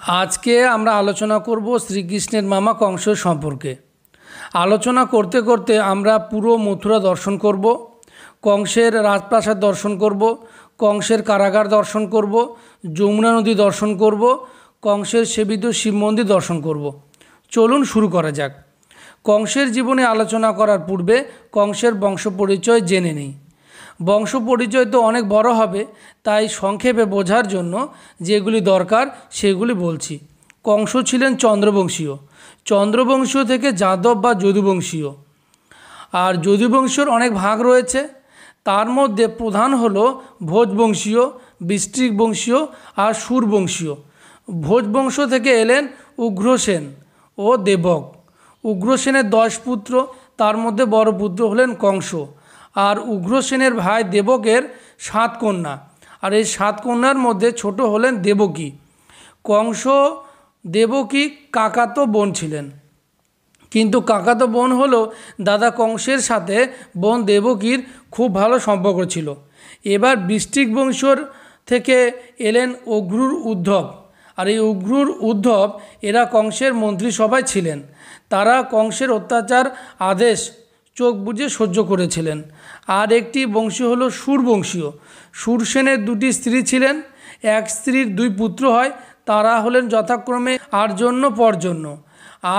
আজকে আমরা আলোচনা করব শ্রীকৃষ্ণের মামা কংস সম্পর্কে। আলোচনা করতে করতে আমরা পুরো মথুরা দর্শন করব, কংসের রাজপ্রাসাদ দর্শন করব, কংসের কারাগার দর্শন করব, যমুনা নদী দর্শন করব, কংসের সেবিত শিব মন্দির দর্শন করব। চলুন শুরু করা যাক। কংসের জীবনে আলোচনা করার পূর্বে কংসের বংশ পরিচয় জেনে নেই। বংশ পরিচয় তো অনেক বড় হবে, তাই সংক্ষেপে বোঝার জন্য যেগুলি দরকার সেগুলি বলছি। কংস ছিলেন চন্দ্রবংশীয়। চন্দ্রবংশীয় থেকে যাদব বা যদুবংশীয়। আর যদুবংশীয়র অনেক ভাগ রয়েছে, তার মধ্যে প্রধান হলো ভোজবংশীয়, বৃষ্টিক বংশীয় আর সুরবংশীয়। ভোজবংশ থেকে এলেন উগ্রসেন ও দেবক। উগ্রসেনের 10 পুত্র, তার মধ্যে বড় পুত্র হলেন কংস। আর উগ্রসেনের ভাই দেবকের 7 কন্যা, আর এই 7 কন্যার মধ্যে ছোট হলেন দেবকী। কংস দেবকী কাকাতো বোন ছিলেন, কিন্তু কাকাতো বোন হলেও দাদা কংসের সাথে বোন দেবকীর খুব ভালো সম্পর্ক ছিল। এবার বৃষ্টিক বংশর থেকে এলেন অঘ্রুর উদ্ধব। আর এই অঘ্রুর উদ্ধব এরা কংসের মন্ত্রিসভায় ছিলেন। তারা কংসের অত্যাচার আদেশ চোখ বুজে সহ্য করেছিলেন। আর একটি বংশ হলো সুরবংশীয়। সুরসেনের 2টি স্ত্রী ছিলেন। এক স্ত্রীর 2 পুত্র হয়, তারা হলেন যথাক্রমে আর্জন্য পর্জন্য।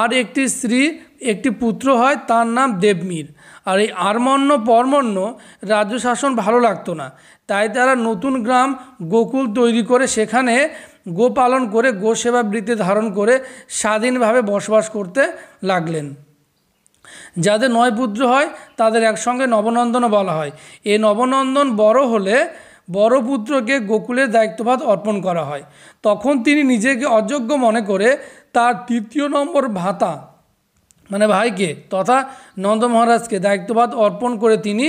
আর একটি স্ত্রী একটি পুত্র হয়, তার নাম দেবমীর। আর এই আর্মণ্য পরমণ্য রাজ্য শাসন ভালো লাগতো না, তাই তারা নতুন গ্রাম গোকুল তৈরি করে সেখানে গো পালন করে গো সেবা বৃত্তি ধারণ করে স্বাধীনভাবে বসবাস করতে লাগলেন। যাদের 9 পুত্র হয় তাদের একসঙ্গে নবনন্দনও বলা হয়। এই নবনন্দন বড় হলে বড় পুত্রকে গোকুলের দায়িত্বভার অর্পণ করা হয়। তখন তিনি নিজেকে অযোগ্য মনে করে তার 3য় নম্বর ভাতা মানে ভাইকে তথা নন্দ মহারাজকে দায়িত্বভার অর্পণ করে তিনি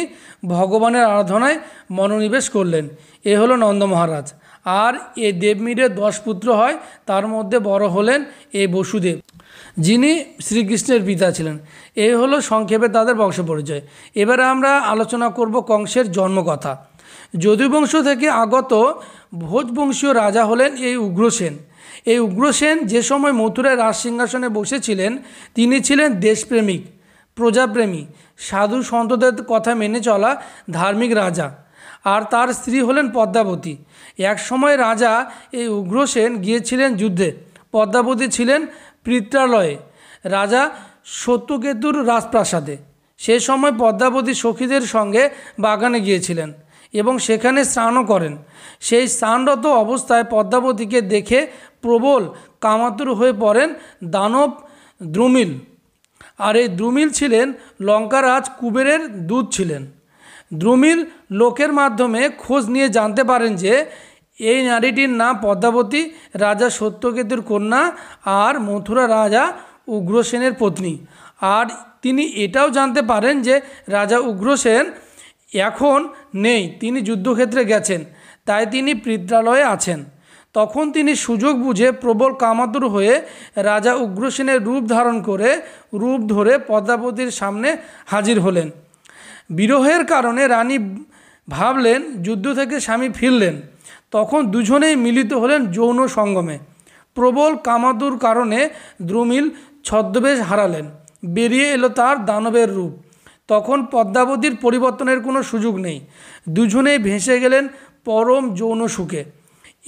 ভগবানের আরাধনায় মনোনিবেশ করলেন। এ হলো নন্দ মহারাজ। আর এই দেবমীরের 10 পুত্র হয়, তার মধ্যে বড় হলেন এই বসুদেব, যিনি শ্রীকৃষ্ণের পিতা ছিলেন। এই হলো সংক্ষেপে তাদের বংশ পরিচয়। এবারে আমরা আলোচনা করব কংসের জন্মকথা। যদুবংশ থেকে আগত ভোজবংশীয় রাজা হলেন এই উগ্রসেন। এই উগ্রসেন যে সময় মথুরায় রাজ সিংহাসনে বসেছিলেন, তিনি ছিলেন দেশপ্রেমিক, প্রজাপ্রেমী, সাধু সন্তদের কথা মেনে চলা ধার্মিক রাজা। আর তার স্ত্রী হলেন পদ্মাবতী। এক সময় রাজা এই উগ্রসেন গিয়েছিলেন যুদ্ধে। পদ্মাবতী ছিলেন পিত্রালয়ে, রাজা সত্যকেতুর রাজপ্রাসাদে। সে সময় পদ্মাবতী সখীদের সঙ্গে বাগানে গিয়েছিলেন এবং সেখানে স্নানও করেন। সেই স্নানরত অবস্থায় পদ্মাবতীকে দেখে প্রবল কামাতুর হয়ে পড়েন দানব দ্রুমিল। আর এই দ্রুমিল ছিলেন লঙ্কারাজ কুবেরের দূত ছিলেন। দ্রুমিল লোকের মাধ্যমে খোঁজ নিয়ে জানতে পারেন যে এই নারীটির নাম পদ্মাবতী, রাজা সত্যকেতুর কন্যা আর মথুরা রাজা উগ্রসেনের পত্নী। আর তিনি এটাও জানতে পারেন যে রাজা উগ্রসেন এখন নেই, তিনি যুদ্ধক্ষেত্রে গেছেন, তাই তিনি পিত্রালয়ে আছেন। তখন তিনি সুযোগ বুঝে প্রবল কামাতুর হয়ে রাজা উগ্রসেনের রূপ ধরে পদ্মাবতীর সামনে হাজির হলেন। বিরহের কারণে রানী ভাবলেন যুদ্ধ থেকে স্বামী ফিরলেন। তখন দুজনেই মিলিত হলেন যৌন সঙ্গমে। প্রবল কামাতুর কারণে দ্রুমিল ছদ্মবেশ হারালেন, বেরিয়ে এলো তার দানবের রূপ। তখন পদ্মাবতীর পরিবর্তনের কোনো সুযোগ নেই, দুজনেই ভেসে গেলেন পরম যৌন সুখে।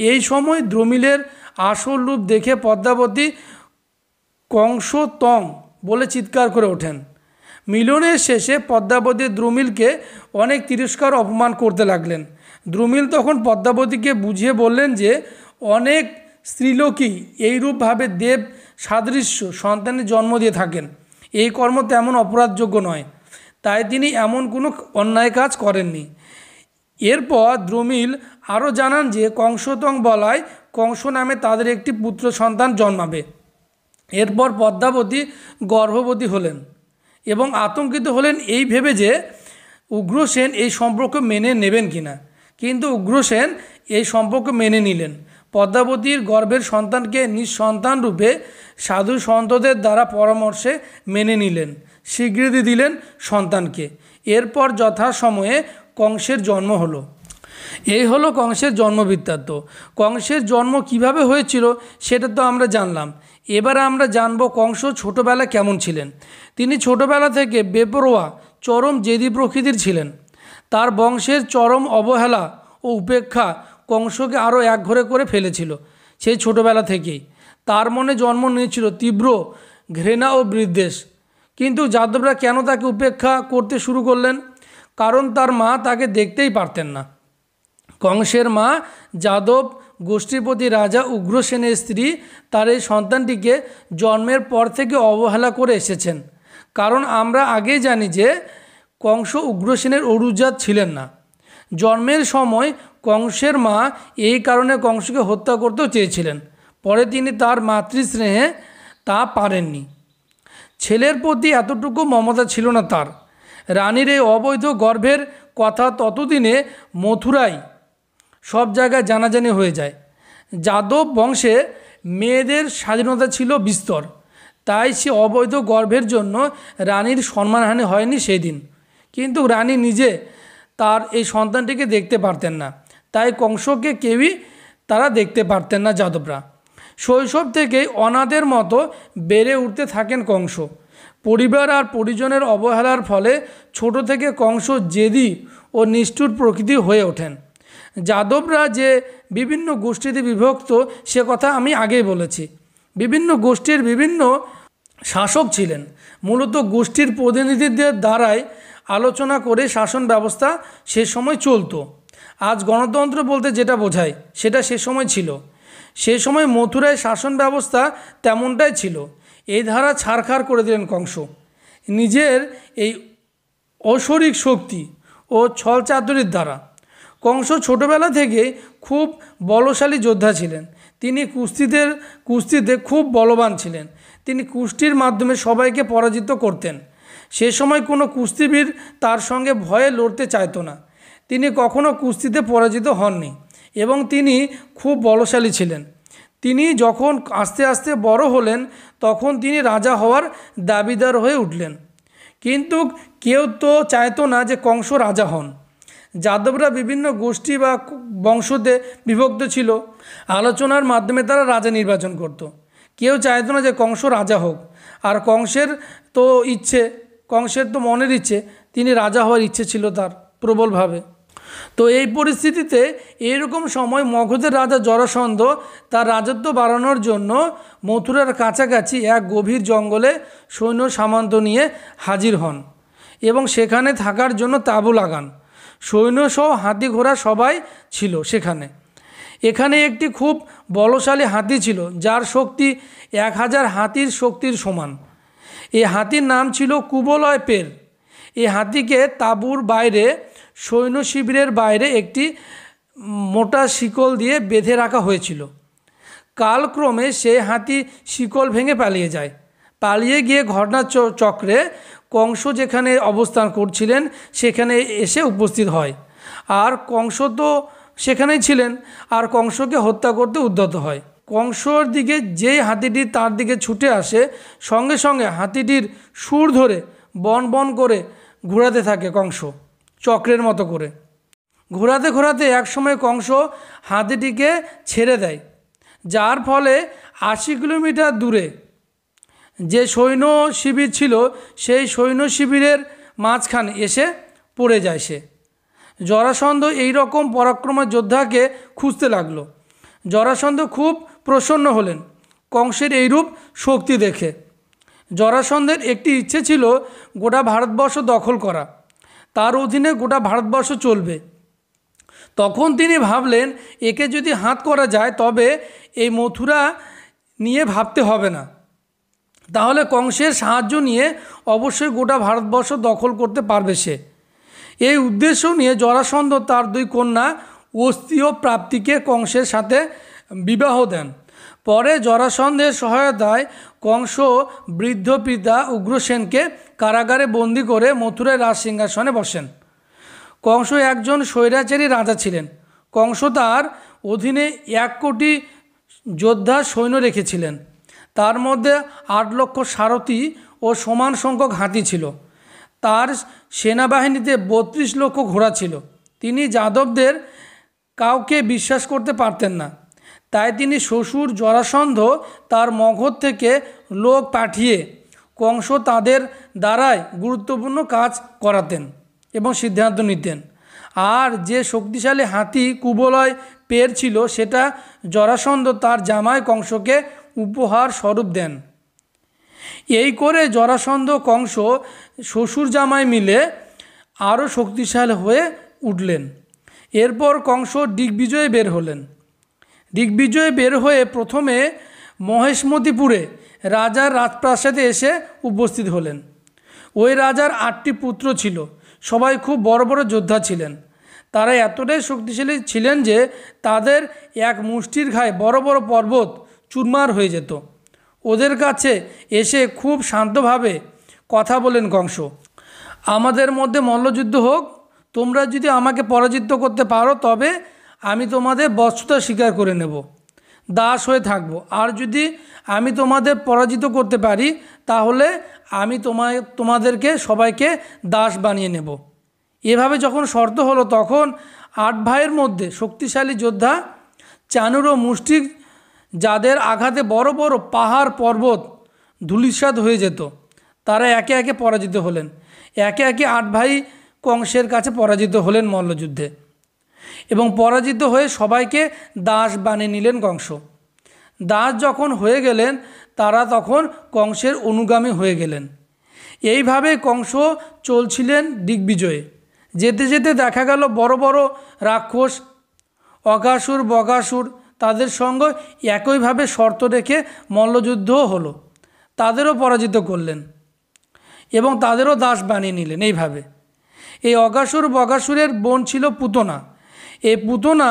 এই সময় দ্রুমিলের আসল রূপ দেখে পদ্মাবতী কংস তং বলে চিৎকার করে ওঠেন। মিলনের শেষে পদ্মাবতী দ্রুমিলকে অনেক তিরস্কার অপমান করতে লাগলেন। দ্রুমিল তখন পদ্মাবতীকে বুঝিয়ে বললেন যে অনেক স্ত্রীলোকই এইরূপভাবে দেব সাদৃশ্য সন্তানের জন্ম দিয়ে থাকেন। এই কর্ম তেমন অপরাধযোগ্য নয়, তাই তিনি এমন কোনো অন্যায় কাজ করেননি। এরপর দ্রুমিল আরও জানান যে কংসতং বলায় কংস নামে তাদের একটি পুত্র সন্তান জন্মাবে। এরপর পদ্মাবতী গর্ভবতী হলেন এবং আতঙ্কিত হলেন এই ভেবে যে উগ্রসেন এই সম্পর্ক মেনে নেবেন কিনা। কিন্তু উগ্রসেন এই সম্পর্ক মেনে নিলেন। পদ্মাবতীর গর্ভের সন্তানকে নিঃসন্তান রূপে সাধু সন্তদের দ্বারা পরামর্শে মেনে নিলেন, স্বীকৃতি দিলেন সন্তানকে। এরপর যথাসময়ে কংসের জন্ম হলো। এই হলো কংসের জন্মবৃত্তান্ত। কংসের জন্ম কিভাবে হয়েছিল সেটা তো আমরা জানলাম। এবারে আমরা জানব কংস ছোটোবেলায় কেমন ছিলেন। তিনি ছোটোবেলা থেকে বেপরোয়া, চরম জেদি প্রকৃতির ছিলেন। তার বংশের চরম অবহেলা ও উপেক্ষা কংসকে আরও একঘরে করে ফেলেছিল। সেই ছোটোবেলা থেকেই তার মনে জন্ম নিয়েছিল তীব্র ঘৃণা ও বিদ্বেষ। কিন্তু যাদবরা কেন তাকে উপেক্ষা করতে শুরু করলেন? কারণ তার মা তাকে দেখতেই পারতেন না। কংসের মা যাদব গোষ্ঠীপতি রাজা উগ্রসেনের স্ত্রী তার এই সন্তানটিকে জন্মের পর থেকে অবহেলা করে এসেছেন। কারণ আমরা আগেই জানি যে কংস উগ্রসেনের অরুজাত ছিলেন না। জন্মের সময় কংসের মা এই কারণে কংসকে হত্যা করতেও চেয়েছিলেন। পরে তিনি তার মাতৃস্নেহে তা পারেননি। ছেলের প্রতি এতটুকু মমতা ছিল না তার। রানীর এই অবৈধ গর্ভের কথা ততদিনে মথুরায় সব জায়গায় জানাজানি হয়ে যায়। যাদব বংশে মেয়েদের স্বাধীনতা ছিল বিস্তর, তাই সে অবৈধ গর্ভের জন্য রানীর সম্মানহানি হয়নি সেই দিন। কিন্তু রানী নিজে তার এই সন্তানটিকে দেখতে পারতেন না, তাই কংসকে কেউই তারা দেখতে পারতেন না যাদবরা। শৈশব থেকেই অনাথের মতো বেড়ে উঠতে থাকেন কংস। পরিবার আর পরিজনের অবহেলার ফলে ছোট থেকে কংস জেদি ও নিষ্ঠুর প্রকৃতি হয়ে ওঠেন। যাদবরা যে বিভিন্ন গোষ্ঠীতে বিভক্ত সে কথা আমি আগেই বলেছি। বিভিন্ন গোষ্ঠীর বিভিন্ন শাসক ছিলেন। মূলত গোষ্ঠীর প্রতিনিধিদের দ্বারাই আলোচনা করে শাসন ব্যবস্থা সে সময় চলতো। আজ গণতন্ত্র বলতে যেটা বোঝায় সেটা সে সময় ছিল। সে সময় মথুরায় শাসন ব্যবস্থা তেমনটাই ছিল। এই ধারা ছারখার করে দিলেন কংস। নিজের এই ঐশ্বরিক শক্তি ও ছলচাতুরির দ্বারা কংস ছোটোবেলা থেকে খুব বলশালী যোদ্ধা ছিলেন। তিনি কুস্তিতে খুব বলবান ছিলেন। তিনি কুস্তির মাধ্যমে সবাইকে পরাজিত করতেন। সে সময় কোনো কুস্তিবীর তার সঙ্গে ভয়ে লড়তে চাইতো না। তিনি কখনো কুস্তিতে পরাজিত হননি এবং তিনি খুব বলশালী ছিলেন। তিনি যখন আস্তে আস্তে বড় হলেন তখন তিনি রাজা হওয়ার দাবিদার হয়ে উঠলেন। কিন্তু কেউ তো চাইতো না যে কংস রাজা হন। যাদবরা বিভিন্ন গোষ্ঠী বা বংশতে বিভক্ত ছিল। আলোচনার মাধ্যমে তারা রাজা নির্বাচন করত। কেউ চাইতো না যে কংস রাজা হোক। আর কংসের তো মনের ইচ্ছে, তিনি রাজা হওয়ার ইচ্ছে ছিল তার প্রবলভাবে। তো এই পরিস্থিতিতে এইরকম সময় মগধের রাজা জরাসন্ধ তার রাজত্ব বাড়ানোর জন্য মথুরার কাছাকাছি এক গভীর জঙ্গলে সৈন্য সামন্ত নিয়ে হাজির হন এবং সেখানে থাকার জন্য তাঁবু লাগান। সৈন্যসহ হাতি ঘোড়া সবাই ছিল সেখানে। এখানে একটি খুব বলশালী হাতি ছিল যার শক্তি 1000 হাতির শক্তির সমান। এই হাতির নাম ছিল কুবলয় পের। এই হাতিকে তাঁবুর বাইরে, সৈন্য শিবিরের বাইরে একটি মোটা শিকল দিয়ে বেঁধে রাখা হয়েছিল। কালক্রমে সেই হাতি শিকল ভেঙে পালিয়ে যায়। পালিয়ে গিয়ে ঘটনাচক্রে কংস যেখানে অবস্থান করছিলেন সেখানে এসে উপস্থিত হয়। আর কংস তো সেখানেই ছিলেন, আর কংসকে হত্যা করতে উদ্যত হয়। কংসর দিকে যেই হাতিটি তার দিকে ছুটে আসে, সঙ্গে সঙ্গে হাতিটির সুর ধরে বন বন করে ঘোরাতে থাকে কংস, চক্রের মতো করে। ঘোরাতে ঘোরাতে একসময় কংস হাতিটিকে ছেড়ে দেয়, যার ফলে 80 কিলোমিটার দূরে যে সৈন্য শিবির ছিল সেই সৈন্য শিবিরের মাঝখানে এসে পড়ে যায় সে। জরাসন্ধ এই রকম পরাক্রমী যোদ্ধাকে খুঁজতে লাগলো। জরাসন্ধ খুব প্রসন্ন হলেন কংসের এইরূপ শক্তি দেখে। জরাসন্ধের একটি ইচ্ছে ছিল গোটা ভারতবর্ষ দখল করা, তার অধীনে গোটা ভারতবর্ষ চলবে। তখন তিনি ভাবলেন একে যদি হাত করা যায় তবে এই মথুরা নিয়ে ভাবতে হবে না, তাহলে কংসের সাহায্য নিয়ে অবশ্যই গোটা ভারতবর্ষ দখল করতে পারবে সে। এই উদ্দেশ্য নিয়ে জরাসন্ধ তার 2 কন্যা অস্থি ও প্রাপ্তিকে কংসের সাথে বিবাহ দেন। পরে জরাসন্ধের সহায়তায় কংস বৃদ্ধ পিতা উগ্রসেনকে কারাগারে বন্দী করে মথুরায় রাজ সিংহাসনে বসেন। কংস একজন স্বৈরাচারী রাজা ছিলেন। কংস তার অধীনে 1 কোটি যোদ্ধা সৈন্য রেখেছিলেন। তার মধ্যে 8 লক্ষ সারথি ও সমান সংখ্যক হাতি ছিল। তার সেনাবাহিনীতে 32 লক্ষ ঘোড়া ছিল। তিনি যাদবদের কাউকে বিশ্বাস করতে পারতেন না। তাই তিনি শ্বশুর জরাসন্ধ তার মগধ থেকে লোক পাঠিয়ে কংস তাদের দ্বারাই গুরুত্বপূর্ণ কাজ করাতেন এবং সিদ্ধান্ত নিতেন। আর যে শক্তিশালী হাতি কুবলয় পের ছিল সেটা জরাসন্ধ তার জামাই কংসকে উপহার স্বরূপ দেন। এই করে জরাসন্ধ কংস শ্বশুর জামাই মিলে আরও শক্তিশালী হয়ে উঠলেন। এরপর কংস দিগ্বিজয়ে বের হলেন। দিগ্বিজয়ে বের হয়ে প্রথমে মহেশমতিপুরে রাজার রাজপ্রাসাদে এসে উপস্থিত হলেন। ওই রাজার 8টি পুত্র ছিল, সবাই খুব বড় বড় যোদ্ধা ছিলেন। তারা এতটাই শক্তিশালী ছিলেন যে তাদের এক মুষ্টির ঘায়ে বড় বড় পর্বত চুরমার হয়ে যেত। ওদের কাছে এসে খুব শান্তভাবে কথা বলেন কংস, আমাদের মধ্যে মল্লযুদ্ধ হোক, তোমরা যদি আমাকে পরাজিত করতে পারো তবে আমি তোমাদের বশ্যতা স্বীকার করে নেব, দাস হয়ে থাকব। আর যদি আমি তোমাদের পরাজিত করতে পারি তাহলে আমি তোমাদেরকে সবাইকে দাস বানিয়ে নেব। এভাবে যখন শর্ত হলো তখন 8 ভাইয়ের মধ্যে শক্তিশালী যোদ্ধা চানুর ও মুষ্টিক, যাদের আঘাতে বড় বড় পাহাড় পর্বত ধূলিসাৎ হয়ে যেত, তারা একে একে পরাজিত হলেন। একে একে 8 ভাই কংসের কাছে পরাজিত হলেন মল্লযুদ্ধে এবং পরাজিত হয়ে সবাইকে দাস বানিয়ে নিলেন কংস। দাস যখন হয়ে গেলেন তারা তখন কংসের অনুগামী হয়ে গেলেন। এইভাবে কংস চলছিলেন দিগ্বিজয়ে। যেতে যেতে দেখা গেল বড় বড় রাক্ষস অঘাসুর বকাসুর তাদের সঙ্গে একইভাবে শর্ত রেখে মল্লযুদ্ধও হলো, তাদেরও পরাজিত করলেন এবং তাদেরও দাস বানিয়ে নিলেন। এইভাবে এই অঘাসুর বকাসুরের বোন ছিল পুতনা। এই পুতনা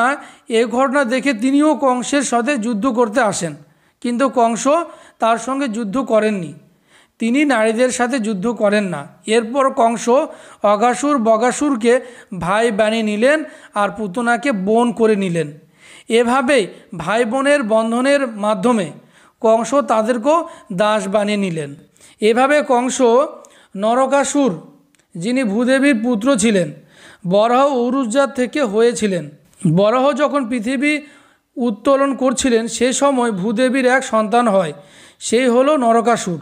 এই ঘটনা দেখে তিনিও কংসের সাথে যুদ্ধ করতে আসেন, কিন্তু কংস তার সঙ্গে যুদ্ধ করেননি, তিনি নারীদের সাথে যুদ্ধ করেন না। এরপর কংস অঘাসুর বকাসুরকে ভাই বানিয়ে নিলেন আর পুতনাকে বোন করে নিলেন। এভাবেই ভাই বোনের বন্ধনের মাধ্যমে কংস তাদেরকেও দাস বানিয়ে নিলেন। এভাবে কংস নরকাসুর, যিনি ভূদেবীর পুত্র ছিলেন, বরাহ ঔরুজাত থেকে হয়েছিলেন। বরাহ যখন পৃথিবী উত্তোলন করছিলেন সে সময় ভূদেবীর এক সন্তান হয়, সেই হলো নরকাসুর।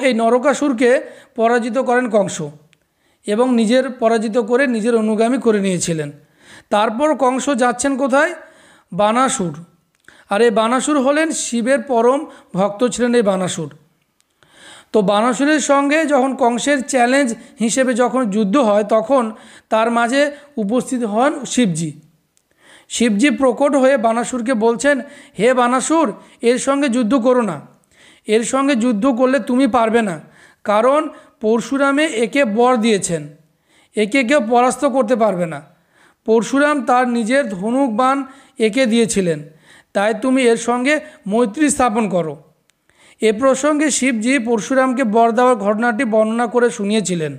এই নরকাসুরকে পরাজিত করেন কংস এবং নিজের পরাজিত করে নিজের অনুগামী করে নিয়েছিলেন। তারপর কংস যাচ্ছেন কোথায়? বানাসুর। আর এই বানাসুর হলেন শিবের পরম ভক্ত ছিলেন এই বানাসুর। তো বানাসুরের সঙ্গে যখন কংসের চ্যালেঞ্জ হিসেবে যখন যুদ্ধ হয় তখন তার মাঝে উপস্থিত হন শিবজি। শিবজি প্রকট হয়ে বানাসুরকে বলছেন, হে বানাসুর, এর সঙ্গে যুদ্ধ করো না, এর সঙ্গে যুদ্ধ করলে তুমি পারবে না, কারণ পরশুরামে একে বর দিয়েছেন, একে কেউ পরাস্ত করতে পারবে না। পরশুরাম তার নিজের ধনুক বাণ একে দিয়েছিলেন, তাই তুমি এর সঙ্গে মৈত্রী স্থাপন করো। এ প্রসঙ্গে শিবজি পরশুরামকে বর দেওয়ার ঘটনাটি বর্ণনা করে শুনিয়েছিলেন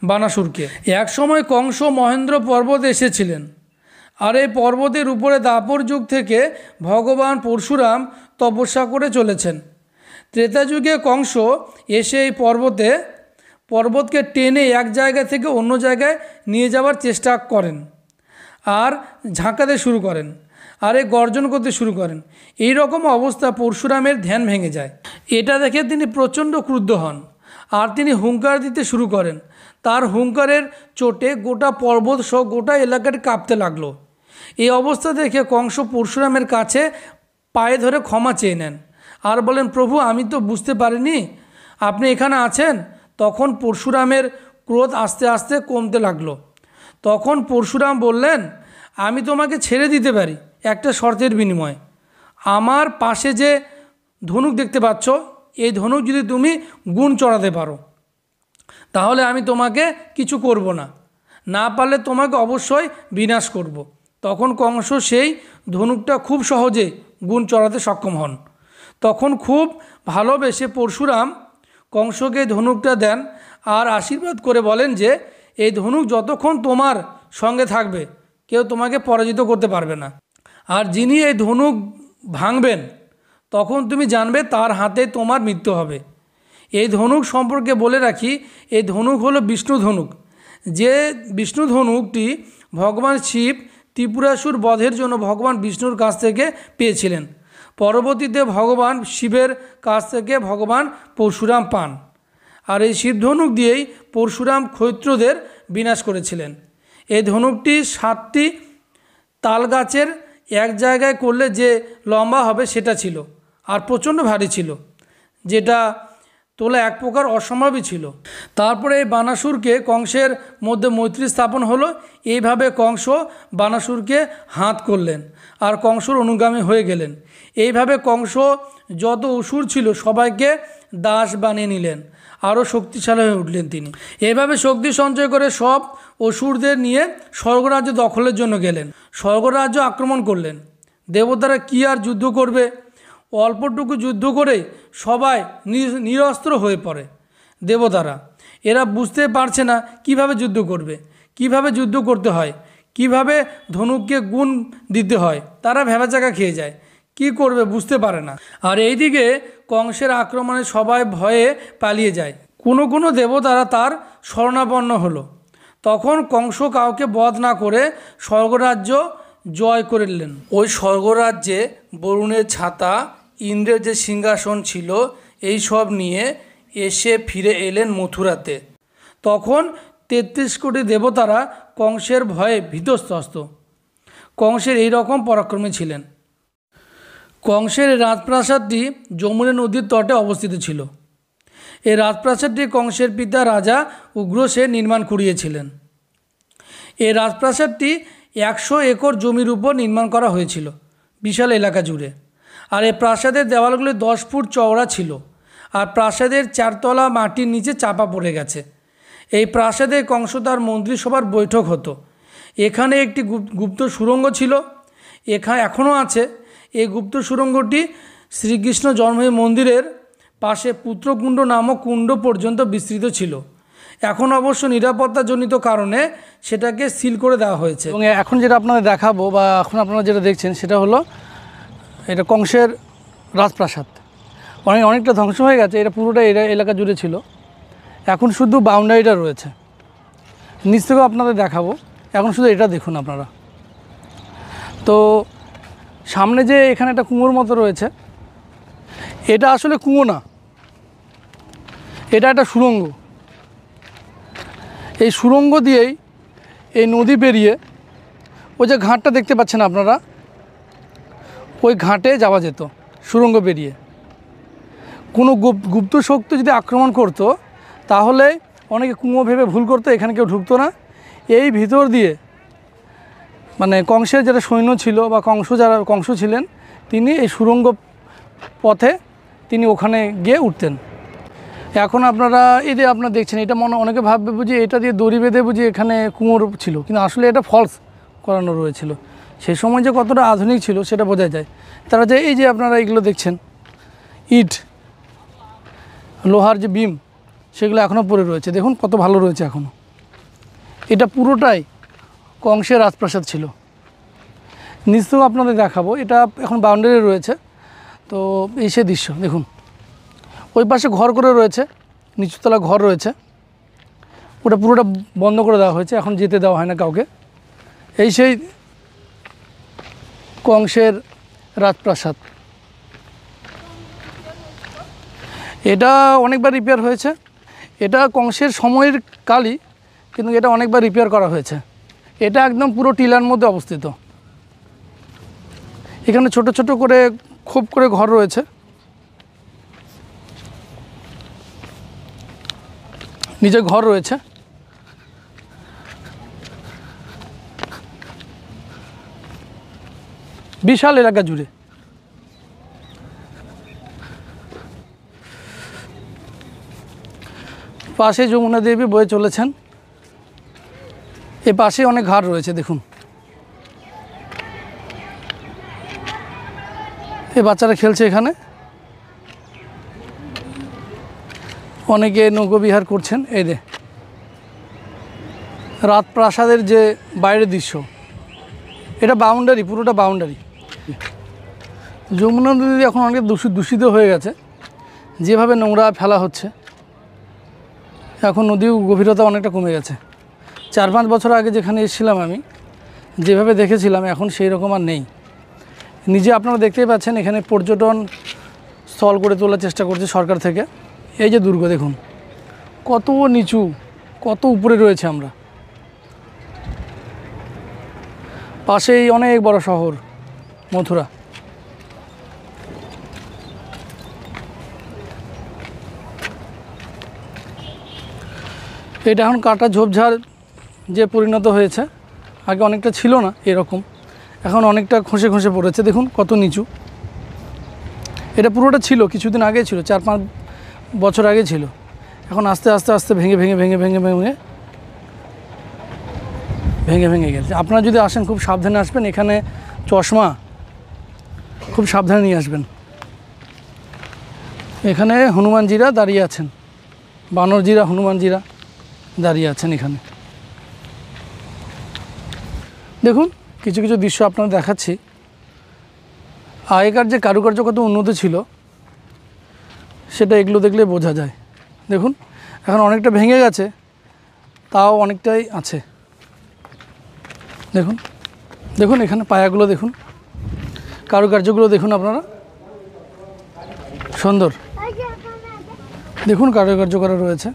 বানাসুরকে। এক সময় কংস মহেন্দ্র পর্বতে এসেছিলেন, আর এই পর্বতের উপরে দাপর যুগ থেকে ভগবান পরশুরাম তপস্যা করে চলেছেন। ত্রেতা যুগে কংস এসে এই পর্বতকে টেনে এক জায়গা থেকে অন্য জায়গায় নিয়ে যাওয়ার চেষ্টা করেন আর ঝাঁকাতে শুরু করেন আর গর্জন করতে শুরু করেন। এই রকম অবস্থা পরশুরামের ধ্যান ভেঙে যায়। এটা দেখে তিনি প্রচণ্ড ক্রুদ্ধ হন আর তিনি হুঙ্কার দিতে শুরু করেন। তার হুঙ্কারের চোটে গোটা পর্বত সহ গোটা এলাকাটি কাঁপতে লাগলো। এই অবস্থা দেখে কংস পরশুরামের কাছে পায়ে ধরে ক্ষমা চেয়ে নেন আর বলেন, প্রভু, আমি তো বুঝতে পারিনি আপনি এখানে আছেন। তখন পরশুরামের ক্রোধ আস্তে আস্তে কমতে লাগলো। তখন পরশুরাম বললেন, আমি তোমাকে ছেড়ে দিতে পারি একটা শর্তের বিনিময়ে। আমার পাশে যে ধনুক দেখতে পাচ্ছ, এই ধনুক যদি তুমি গুণ চড়াতে পারো তাহলে আমি তোমাকে কিছু করব না, না পারলে তোমাকে অবশ্যই বিনাশ করব। তখন কংস সেই ধনুকটা খুব সহজে গুণ চড়াতে সক্ষম হন। তখন খুব ভালোবেসে পরশুরাম কংসকে ধনুকটা দেন আর আশীর্বাদ করে বলেন যে এই ধনুক যতক্ষণ তোমার সঙ্গে থাকবে কেউ তোমাকে পরাজিত করতে পারবে না। আর যিনি এই ধনুক ভাঙবেন তখন তুমি জানবে তার হাতে তোমার মৃত্যু হবে। এই ধনুক সম্পর্কে বলে রাখি, এই ধনুক হলো বিষ্ণু ধনুক। যে বিষ্ণু ধনুকটি ভগবান শিব ত্রিপুরাসুর বধের জন্য ভগবান বিষ্ণুর কাছ থেকে পেয়েছিলেন। পরবর্তীতে ভগবান শিবের কাছ থেকে ভগবান পরশুরাম পান। আর এই শিব ধনুক দিয়েই পরশুরাম ক্ষত্রদের বিনাশ করেছিলেন। এই ধনুকটি 7টি তাল গাছের এক জায়গায় করলে যে লম্বা হবে সেটা ছিল, আর প্রচণ্ড ভারী ছিল, যেটা তোলা এক প্রকার অসম্ভবই ছিল। তারপরে এই বানাসুরকে কংসের মধ্যে মৈত্রী স্থাপন হলো। এইভাবে কংস বানাসুরকে হাত করলেন আর কংসর অনুগামী হয়ে গেলেন। এইভাবে কংস যত অসুর ছিল সবাইকে দাস বানিয়ে নিলেন, আরও শক্তিশালী হয়ে উঠলেন তিনি। এইভাবে শক্তি সঞ্চয় করে সব অসুরদের নিয়ে স্বর্গরাজ্য দখলের জন্য গেলেন। স্বর্গরাজ্য আক্রমণ করলেন। দেবতারা কি আর যুদ্ধ করবে, অল্পটুকু যুদ্ধ করে সবাই নিরস্ত্র হয়ে পড়ে। দেবতারা এরা বুঝতে পারছে না কিভাবে যুদ্ধ করবে, কিভাবে যুদ্ধ করতে হয়, কিভাবে ধনুককে গুণ দিতে হয়। তারা ভ্যাবাচাকা খেয়ে যায়, কি করবে বুঝতে পারে না। আর এইদিকে কংসের আক্রমণে সবাই ভয়ে পালিয়ে যায়। কোনো কোনো দেবতারা তার শরণাপন্ন হলো। তখন কংস কাউকে বধ না করে স্বর্গরাজ্য জয় করে নিলেন। ওই স্বর্গরাজ্যে বরুণের ছাতা, ইন্দ্রের যে সিংহাসন ছিল, এই সব নিয়ে এসে ফিরে এলেন মথুরাতে। তখন 33 কোটি দেবতারা কংসের ভয়ে ভীতস্ত্রস্ত। কংসের এই রকম পরাক্রমী ছিলেন। কংসের এই রাজপ্রাসাদটি যমুনা নদীর তটে অবস্থিত ছিল। এই রাজপ্রাসাদটি কংসের পিতা রাজা উগ্রসেন নির্মাণ করিয়েছিলেন। এই রাজপ্রাসাদটি 100 একর জমির উপর নির্মাণ করা হয়েছিল, বিশাল এলাকা জুড়ে। আর এই প্রাসাদের দেওয়ালগুলি 10 ফুট চওড়া ছিল। আর প্রাসাদের 4 তলা মাটির নিচে চাপা পড়ে গেছে। এই প্রাসাদে কংস তার মন্ত্রিসভার বৈঠক হতো। এখানে একটি গুপ্ত সুড়ঙ্গ ছিল, এখনও আছে। এই গুপ্ত সুড়ঙ্গটি শ্রীকৃষ্ণ জন্মভূমি মন্দিরের পাশে পুত্রকুণ্ড নামক কুণ্ড পর্যন্ত বিস্তৃত ছিল। এখন অবশ্য নিরাপত্তাজনিত কারণে সেটাকে সিল করে দেওয়া হয়েছে। এবং এখন যেটা আপনাদের দেখাবো বা এখন আপনারা যেটা দেখছেন সেটা হলো এটা কংসের রাজপ্রাসাদ। অনেকটা ধ্বংস হয়ে গেছে, এটা পুরোটা এলাকা জুড়ে ছিল। এখন শুধু বাউন্ডারিটা রয়েছে। নিচ থেকেও আপনাদের দেখাবো। এখন শুধু এটা দেখুন আপনারা। তো সামনে যে এখানে একটা কুয়োর মতো রয়েছে, এটা আসলে কুয়ো না, এটা একটা সুড়ঙ্গ। এই সুড়ঙ্গ দিয়েই এই নদী পেরিয়ে ওই যে ঘাটটা দেখতে পাচ্ছেন আপনারা, ওই ঘাটে যাওয়া যেত সুড়ঙ্গ পেরিয়ে। কোনো গুপ্ত শক্তি যদি আক্রমণ করতো তাহলে অনেকে কুয়ো ভেবে ভুল করতো, এখানে কেউ ঢুকতো না। এই ভিতর দিয়ে মানে কংসের যারা সৈন্য ছিল বা কংস ছিলেন, তিনি এই সুড়ঙ্গ পথে তিনি ওখানে গিয়ে উঠতেন। এখন আপনারা এই যে আপনারা দেখছেন, এটা অনেকে ভাববে বুঝি এটা দিয়ে দড়ি বেঁধে বুঝি এখানে কুয়োর ছিল, কিন্তু আসলে এটা ফলস করানো রয়েছিল। সেই সময় যে কতটা আধুনিক ছিল সেটা বোঝা যায়। তারা যে এই যে আপনারা এগুলো দেখছেন, ইট, লোহার যে বিম, সেগুলো এখনও পড়ে রয়েছে। দেখুন কত ভালো রয়েছে এখনও। এটা পুরোটাই কংসের রাজপ্রাসাদ ছিল। নিচ থেকেও আপনাদের দেখাবো, এটা এখন বাউন্ডারি রয়েছে। তো এই সে দৃশ্য দেখুন, ওই পাশে ঘর করে রয়েছে, নিচুতলা ঘর রয়েছে, ওটা পুরোটা বন্ধ করে দেওয়া হয়েছে, এখন যেতে দেওয়া হয় না কাউকে। এই সেই কংসের রাজপ্রাসাদ। এটা অনেকবার রিপেয়ার হয়েছে। এটা কংসের সময়ের কালই, কিন্তু এটা অনেকবার রিপেয়ার করা হয়েছে। এটা একদম পুরো টিলার মধ্যে অবস্থিত। এখানে ছোট ছোট করে খোপ করে ঘর রয়েছে। নিচে ঘর রয়েছে। বিশাল এলাকা জুড়ে। পাশে যমুনা দেবী বয়ে চলেছেন। এ পাশে অনেক ঘাট রয়েছে দেখুন। এই বাচ্চারা খেলছে এখানে, অনেকে নৌকোবিহার করছেন। এই যে রাজপ্রাসাদের যে বাইরের দৃশ্য, এটা বাউন্ডারি, পুরোটা বাউন্ডারি। যমুনা নদী এখন অনেক দূষিত হয়ে গেছে, যেভাবে নোংরা ফেলা হচ্ছে। এখন নদীর গভীরতা অনেকটা কমে গেছে। 4-5 বছর আগে যেখানে এসেছিলাম আমি, যেভাবে দেখেছিলাম এখন সেই রকম আর নেই। নিজে আপনারা দেখতেই পাচ্ছেন এখানে পর্যটন স্থল করে তোলার চেষ্টা করছে সরকার থেকে। এই যে দুর্গ দেখুন কত নিচু, কত উপরে রয়েছে আমরা। পাশেই অনেক বড় শহর মথুরা। এটা এখন কাটা ঝোপঝাড় যে পরিণত হয়েছে, আগে অনেকটা ছিল না এরকম, এখন অনেকটা খসে খসে পড়েছে। দেখুন কত নিচু। এটা পুরোটা ছিল কিছুদিন আগে, ছিল 4-5 বছর আগে ছিল। এখন আস্তে আস্তে আস্তে ভেঙে ভেঙে ভেঙে ভেঙে ভেঙে ভেঙে ভেঙে গেছে। আপনারা যদি আসেন খুব সাবধানে আসবেন। এখানে চশমা খুব সাবধানে নিয়ে আসবেন। এখানে হনুমানজিরা দাঁড়িয়ে আছেন, বানরজিরা হনুমানজিরা দাঁড়িয়ে আছেন এখানে। দেখুন কিছু কিছু দৃশ্য আপনারা দেখাচ্ছি। আগেকার যে কারুকার্য কত উন্নত ছিল সেটা এগুলো দেখলে বোঝা যায়। দেখুন এখন অনেকটা ভেঙে গেছে, তাও অনেকটাই আছে। দেখুন দেখুন এখানে পায়াগুলো দেখুন, কারুকার্যগুলো দেখুন আপনারা, সুন্দর। দেখুন কারুকার্য করা রয়েছে।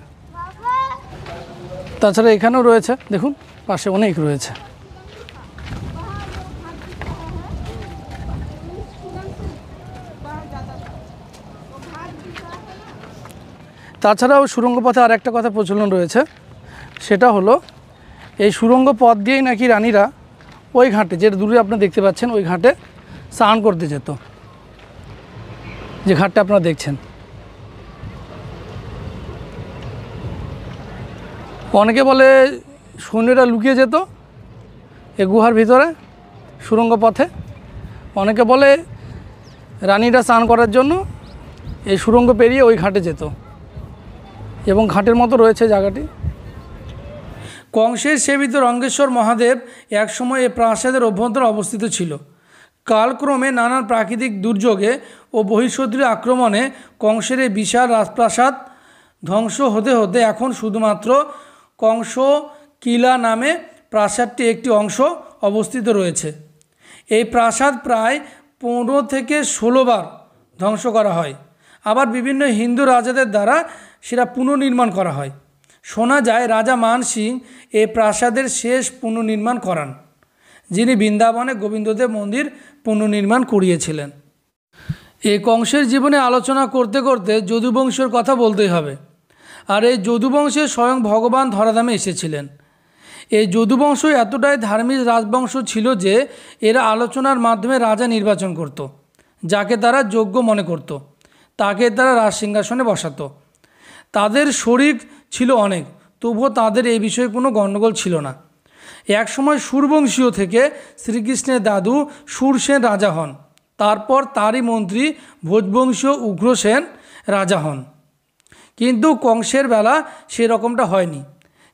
তাছাড়া এখানেও রয়েছে, দেখুন পাশে অনেক রয়েছে। তাছাড়াও সুড়ঙ্গ পথে আর একটা কথা প্রচলন রয়েছে, সেটা হলো এই সুড়ঙ্গ পথ দিয়েই নাকি রানীরা ওই ঘাটে, যেটা দূরে আপনারা দেখতে পাচ্ছেন, ওই ঘাটে স্নান করতে যেত, যে ঘাটটা আপনারা দেখছেন। অনেকে বলে সৈন্যরা লুকিয়ে যেত এই গুহার ভিতরে সুড়ঙ্গ পথে, অনেকে বলে রানীরা স্নান করার জন্য এই সুড়ঙ্গ পেরিয়ে ওই ঘাটে যেত, এবং ঘাটের মতো রয়েছে জায়গাটি। কংসের সেবিত রঙ্গেশ্বর মহাদেব একসময় এই প্রাসাদের অভ্যন্তরে অবস্থিত ছিল। কালক্রমে নানান প্রাকৃতিক দুর্যোগে ও বহিঃশত্রুর আক্রমণে কংসের এই বিশাল রাজপ্রাসাদ ধ্বংস হতে হতে এখন শুধুমাত্র কংস কিলা নামে প্রাসাদটি একটি অংশ অবস্থিত রয়েছে। এই প্রাসাদ প্রায় 15 থেকে 16 বার ধ্বংস করা হয়, আবার বিভিন্ন হিন্দু রাজাদের দ্বারা সেটা পুনর্নির্মাণ করা হয়। শোনা যায় রাজা মান সিং এই প্রাসাদের শেষ পুনর্নির্মাণ করান, যিনি বৃন্দাবনে গোবিন্দদেব মন্দির পুনর্নির্মাণ করিয়েছিলেন। এই কংসের জীবনে আলোচনা করতে করতে যদুবংশের কথা বলতেই হবে। আর এই যদুবংশে স্বয়ং ভগবান ধরাধামে এসেছিলেন। এই যদুবংশ এতটাই ধার্মিক রাজবংশ ছিল যে এরা আলোচনার মাধ্যমে রাজা নির্বাচন করত, যাকে তারা যোগ্য মনে করত, তাকে তারা রাজসিংহাসনে বসাতো। তাদের শরিক ছিল অনেক, তবুও তাদের এই বিষয়ে কোনো গণ্ডগোল ছিল না। একসময় সুরবংশীয় থেকে শ্রীকৃষ্ণের দাদু সুরসেন রাজা হন, তারপর তারই মন্ত্রী ভোজবংশীয় উগ্রসেন রাজা হন। কিন্তু কংসের বেলা সেরকমটা হয়নি।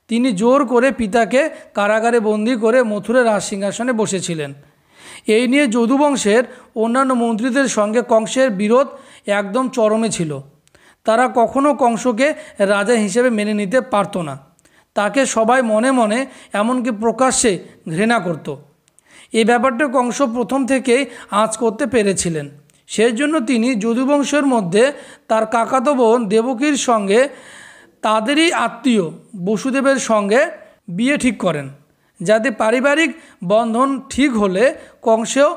তিনি জোর করে পিতাকে কারাগারে বন্দি করে মথুরার রাজসিংহাসনে বসেছিলেন। এই নিয়ে যদুবংশের অন্যান্য মন্ত্রীদের সঙ্গে কংসের বিরোধ একদম চরমে ছিল। তারা কখনো কংসকে রাজা হিসেবে মেনে নিতে পারত না। তাকে সবাই মনে মনে এমনকি প্রকাশ্যে ঘৃণা করত। এই ব্যাপারটা কংস প্রথম থেকেই আঁচ করতে পেরেছিলেন। সেই জন্য তিনি যদুবংশের মধ্যে তার কাকাতো বোন দেবকীর সঙ্গে তাদেরই আত্মীয় বসুদেবের সঙ্গে বিয়ে ঠিক করেন, যাতে পারিবারিক বন্ধন ঠিক হলে কংসেও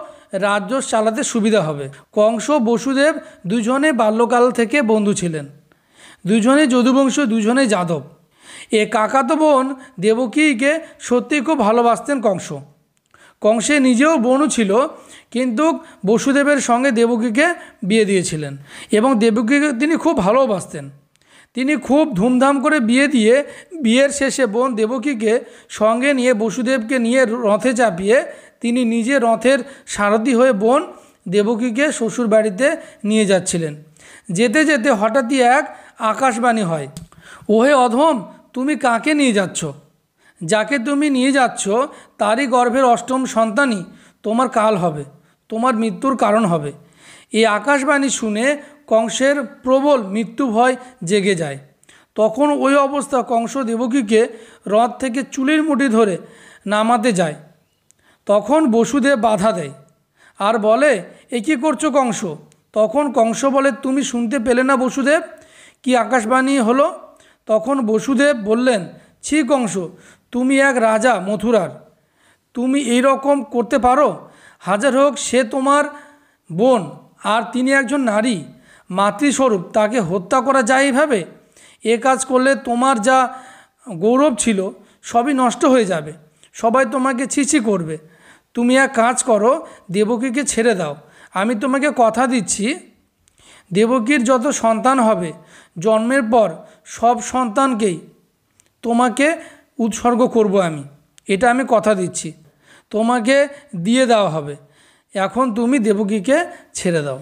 রাজ্য চালাতে সুবিধা হবে। কংস বসুদেব দুজনে বাল্যকাল থেকে বন্ধু ছিলেন। দুজনে যদুবংশ, দুজনে যাদব। এ কাকাতো বোন দেবকীকে সত্যি খুব ভালোবাসতেন কংস। কংসে নিজেও বোনও ছিল, কিন্তু বসুদেবের সঙ্গে দেবকীকে বিয়ে দিয়েছিলেন এবং দেবকীকে তিনি খুব ভালোবাসতেন। তিনি খুব ধুমধাম করে বিয়ে দিয়ে বিয়ের শেষে বোন দেবকীকে সঙ্গে নিয়ে বসুদেবকে নিয়ে রথে চাপিয়ে তিনি নিজে রথের সারথি হয়ে বোন দেবকীকে শ্বশুর বাড়িতে নিয়ে যাচ্ছিলেন। যেতে যেতে হঠাৎই এক আকাশবাণী হয়, ওহে অধম, তুমি কাকে নিয়ে যাচ্ছ? যাকে তুমি নিয়ে যাচ্ছ তারই গর্ভের অষ্টম সন্তানই তোমার কাল হবে, তোমার মৃত্যুর কারণ হবে। এই আকাশবাণী শুনে কংসের প্রবল মৃত্যু ভয় জেগে যায়। তখন ওই অবস্থা কংস দেবকীকে রথ থেকে চুলের মুঠি ধরে নামাতে যায়। তখন বসুদেব বাধা দেয় আর বলে, এ কী করছো কংস? তখন কংস বলে, তুমি শুনতে পেলে না বসুদেব, কি আকাশবাণী হলো? তখন বসুদেব বললেন, ছি কংস, তুমি এক রাজা মথুরার, তুমি এই রকম করতে পারো? হাজার হোক সে তোমার বোন, আর তিনি একজন নারী মাতৃস্বরূপ, তাকে হত্যা করা যায় এইভাবে? এ কাজ করলে তোমার যা গৌরব ছিল সবই নষ্ট হয়ে যাবে, সবাই তোমাকে ছিছি করবে। তুমি এক কাজ করো, দেবকীকে ছেড়ে দাও। আমি তোমাকে কথা দিচ্ছি, দেবকীর যত সন্তান হবে জন্মের পর সব সন্তানকেই তোমাকে উৎসর্গ করব আমি, এটা আমি কথা দিচ্ছি, তোমাকে দিয়ে দেওয়া হবে। এখন তুমি দেবকীকে ছেড়ে দাও।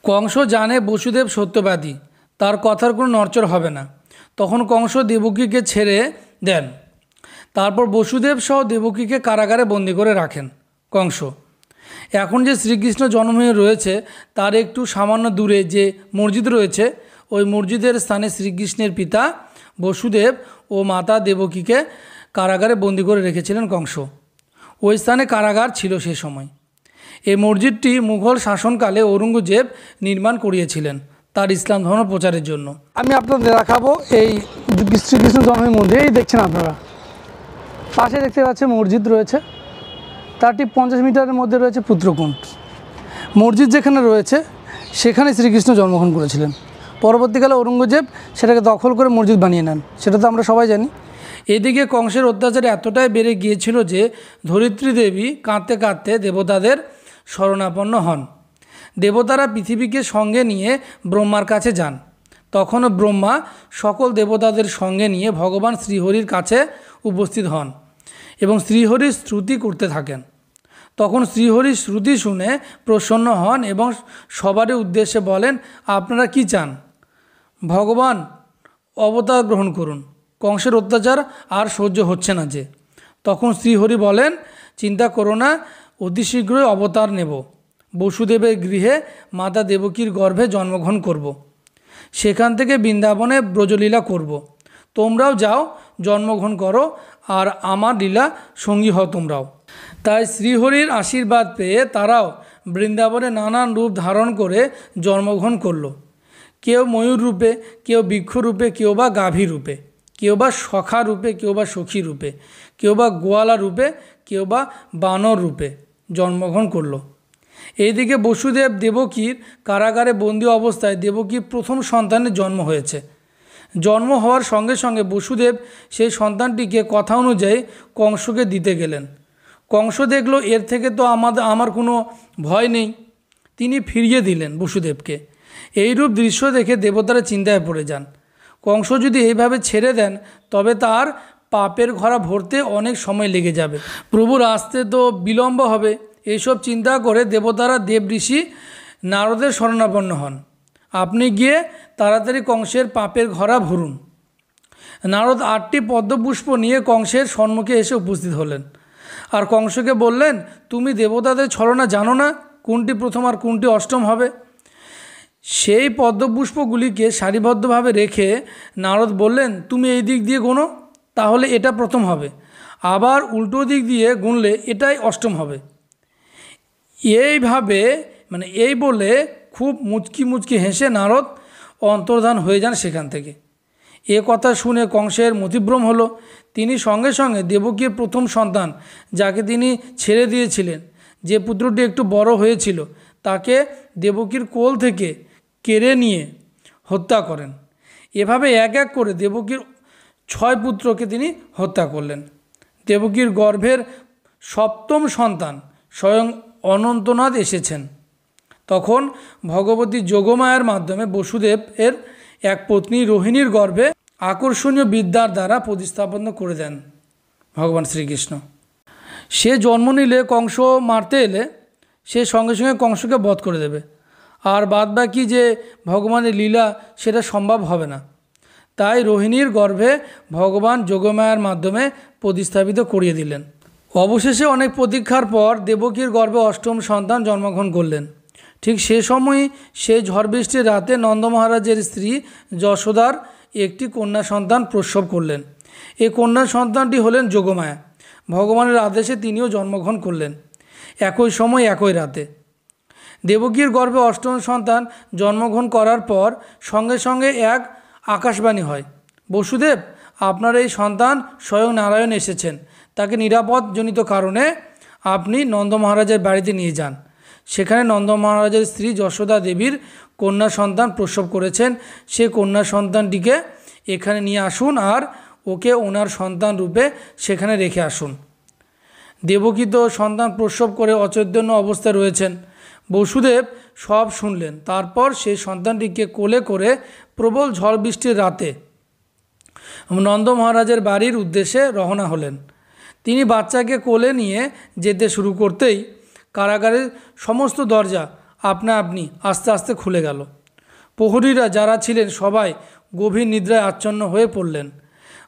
কংস জানে বসুদেব সত্যবাদী, তার কথার কোনো নড়চড় হবে না। তখন কংস দেবকীকে ছেড়ে দেন। তারপর বসুদেব সহ দেবকীকে কারাগারে বন্দি করে রাখেন কংস। এখন যে শ্রীকৃষ্ণ জন্মভূমি রয়েছে তার একটু সামান্য দূরে যে মসজিদ রয়েছে, ওই মসজিদের স্থানে শ্রীকৃষ্ণের পিতা বসুদেব ও মাতা দেবকীকে কারাগারে বন্দি করে রেখেছিলেন কংস। ওই স্থানে কারাগার ছিল সে সময়। এই মসজিদটি মুঘল শাসনকালে ঔরঙ্গজেব নির্মাণ করিয়েছিলেন তার ইসলাম ধর্ম প্রচারের জন্য। আমি আপনাদের দেখাবো এই শ্রীকৃষ্ণ জন্মের মন্দির। এই দেখছেন আপনারা, পাশে দেখতে পাচ্ছেন মসজিদ রয়েছে, তার ঠিক 50 মিটারের মধ্যে রয়েছে পুত্রকুণ্ড। মসজিদ যেখানে রয়েছে সেখানে শ্রীকৃষ্ণ জন্মগ্রহণ করেছিলেন। পরবর্তীকালে ঔরঙ্গজেব সেটাকে দখল করে মসজিদ বানিয়ে নেন, সেটা তো আমরা সবাই জানি। এদিকে কংসের অত্যাচার এতটাই বেড়ে গিয়েছিল যে ধরিত্রী দেবী কাঁদতে কাঁদতে দেবতাদের শরণাপন্ন হন। দেবতারা পৃথিবীকে সঙ্গে নিয়ে ব্রহ্মার কাছে যান। তখনও ব্রহ্মা সকল দেবতাদের সঙ্গে নিয়ে ভগবান শ্রীহরির কাছে উপস্থিত হন এবং শ্রীহরির স্তুতি করতে থাকেন। তখন শ্রীহরির শ্রুতি শুনে প্রসন্ন হন এবং সবারই উদ্দেশ্যে বলেন, আপনারা কি চান? ভগবান অবতার গ্রহণ করুন, কংসের অত্যাচার আর সহ্য হচ্ছে না যে। তখন শ্রীহরি বলেন, চিন্তা করো না, অতি শীঘ্রই অবতার নেব, বসুদেবের গৃহে মাতা দেবকীর গর্ভে জন্মগ্রহণ করব। সেখান থেকে বৃন্দাবনে ব্রজলীলা করব। তোমরাও যাও, জন্মগ্রহণ করো, আর আমার লীলা সঙ্গী হও তোমরাও। তাই শ্রীহরির আশীর্বাদ পেয়ে তারাও বৃন্দাবনে নানান রূপ ধারণ করে জন্মগ্রহণ করল। কেউ ময়ূর রূপে, কেউ বৃক্ষ রূপে, কেউ বা গাভী রূপে, কেউ বা সখা রূপে, কেউ বা সখী রূপে, কেউ বা গোয়ালা রূপে, কেউ বা বানর রূপে জন্মগ্রহণ করল। এইদিকে বসুদেব দেবকীর কারাগারে বন্দি অবস্থায় দেবকীর প্রথম সন্তানের জন্ম হয়েছে। জন্ম হওয়ার সঙ্গে সঙ্গে বসুদেব সেই সন্তানটিকে কথা অনুযায়ী কংসকে দিতে গেলেন। কংস দেখল এর থেকে তো আমার কোনো ভয় নেই, তিনি ফিরিয়ে দিলেন বসুদেবকে। এইরূপ দৃশ্য দেখে দেবতারা চিন্তায় পড়ে যান। কংস যদি এইভাবে ছেড়ে দেন তবে তার পাপের ঘরা ভরতে অনেক সময় লেগে যাবে, প্রভুর আসতে তো বিলম্ব হবে। এইসব চিন্তা করে দেবতারা দেব ঋষি নারদের শরণাপন্ন হন। আপনি গিয়ে তাড়াতাড়ি কংসের পাপের ঘরা ভরুন। নারদ 8টি পদ্মপুষ্প নিয়ে কংসের সম্মুখে এসে উপস্থিত হলেন আর কংসকে বললেন, তুমি দেবতাদের ছলনা জানো না, কোনটি প্রথম আর কোনটি অষ্টম হবে? সেই পদ্মপুষ্পগুলিকে সারিবদ্ধভাবে রেখে নারদ বললেন, তুমি এই দিক দিয়ে গোনো, তাহলে এটা প্রথম হবে, আবার উল্টো দিক দিয়ে গুনলে এটাই অষ্টম হবে। এইভাবে এই বলে খুব মুচকি মুচকি হেসে নারদ অন্তর্ধান হয়ে যান সেখান থেকে। এ কথা শুনে কংসের মতিভ্রম হলো। তিনি সঙ্গে সঙ্গে দেবকীর প্রথম সন্তান, যাকে তিনি ছেড়ে দিয়েছিলেন, যে পুত্রটি একটু বড় হয়েছিল, তাকে দেবকীর কোল থেকে কেড়ে নিয়ে হত্যা করেন। এভাবে এক এক করে দেবকীর 6 পুত্রকে তিনি হত্যা করলেন। দেবকীর গর্ভের 7ম সন্তান স্বয়ং অনন্তনাথ এসেছেন। তখন ভগবতী যোগমায়ার মাধ্যমে বসুদেব এর এক পত্নী রোহিণীর গর্ভে আকর্ষণীয় বিদ্যার দ্বারা প্রতিস্থাপন করে দেন ভগবান শ্রীকৃষ্ণ। সে জন্ম নিলে কংস মারতে এলে সে সঙ্গে সঙ্গে কংসকে বধ করে দেবে, আর বাদবাকি যে ভগবানের লীলা সেটা সম্ভব হবে না। তাই রোহিণীর গর্ভে ভগবান যোগমায়ার মাধ্যমে প্রতিস্থাপিত করিয়ে দিলেন। অবশেষে অনেক প্রতীক্ষার পর দেবকীর গর্ভে 8ম সন্তান জন্মগ্রহণ করলেন। ঠিক সে সময়ই সেই ঝড় বৃষ্টির রাতে নন্দ মহারাজের স্ত্রী যশোদার একটি কন্যা সন্তান প্রসব করলেন। এই কন্যা সন্তানটি হলেন যোগমায়া। ভগবানের আদেশে তিনিও জন্মগ্রহণ করলেন একই সময় একই রাতে। দেবকীর গর্ভে অষ্টম সন্তান জন্মগ্রহণ করার পর সঙ্গে সঙ্গে এক আকাশবাণী হয়, বসুদেব, আপনার এই সন্তান স্বয়ং নারায়ণ এসেছেন, তাকে নিরাপদজনিত কারণে আপনি নন্দ মহারাজের বাড়িতে নিয়ে যান। সেখানে নন্দ মহারাজের স্ত্রী যশোদা দেবীর কন্যা সন্তান প্রসব করেছেন, সে কন্যা সন্তানটিকে এখানে নিয়ে আসুন আর ওকে ওনার সন্তান রূপে সেখানে রেখে আসুন। দেবকী তো সন্তান প্রসব করে অচৈতন্য অবস্থায় রয়েছেন। বসুদেব সব শুনলেন। তারপর সেই সন্তানটিকে কোলে করে প্রবল ঝড় বৃষ্টির রাতে নন্দ মহারাজের বাড়ির উদ্দেশ্যে রওনা হলেন। তিনি বাচ্চাকে কোলে নিয়ে যেতে শুরু করতেই কারাগারের সমস্ত দরজা আপনা আপনি আস্তে আস্তে খুলে গেল। প্রহরীরা যারা ছিলেন সবাই গভীর নিদ্রায় আচ্ছন্ন হয়ে পড়লেন।